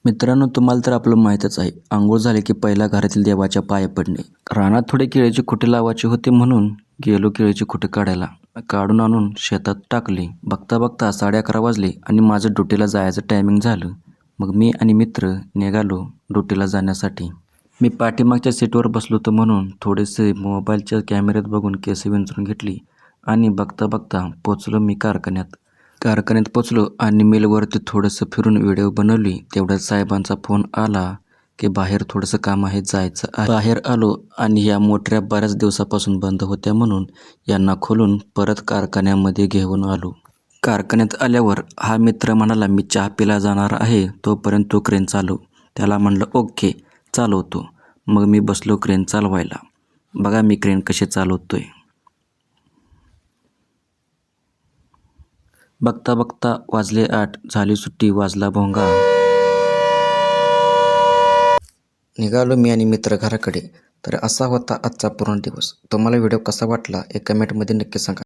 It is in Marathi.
मित्रांनो, तुम्हाला तर आपलं माहीतच आहे, अंघोळ झाले की पहिला घरातील देवाच्या पाया पडणे. रानात थोडे केळीची खुटे लावायची होते म्हणून गेलो केळीची खुटे काढायला. काढून आणून शेतात टाकली. बघता बघता 11:30 वाजले आणि माझं ड्युटीला जायचं टायमिंग झालं. मग मी आणि मित्र निघालो ड्युटीला जाण्यासाठी. मी पाठीमागच्या सीटवर बसलो होतो म्हणून थोडेसे मोबाईलच्या कॅमेऱ्यात बघून केस विंचरून घेतली आणि बघता बघता पोचलो मी कारखान्यात. कारखान्यात पोचलो आणि मिलवरती थोडंसं फिरून व्हिडिओ बनवली. तेवढ्यात साहेबांचा फोन आला की बाहेर थोडंसं काम आहे, जायचं आहे. बाहेर आलो आणि या मोटऱ्या बऱ्याच दिवसापासून बंद होत्या म्हणून यांना खोलून परत कारखान्यामध्ये घेऊन आलो. कारखान्यात आल्यावर हा मित्र म्हणाला, मी चहा प्यायला जाणार आहे, तोपर्यंत तू क्रेन चालव. त्याला म्हणलं ओके, चालवतो. मग मी बसलो क्रेन चालवायला. बघा मी क्रेन कशी चालवतोय. बघता बघता वाजले 8, झाली सुट्टी, वाजला भोंगा. निघालो मी आणि मित्र घराकडे. तर असा होता आजचा पूर्ण दिवस. तुम्हाला व्हिडिओ कसा वाटला हे कमेंटमध्ये नक्की सांगा.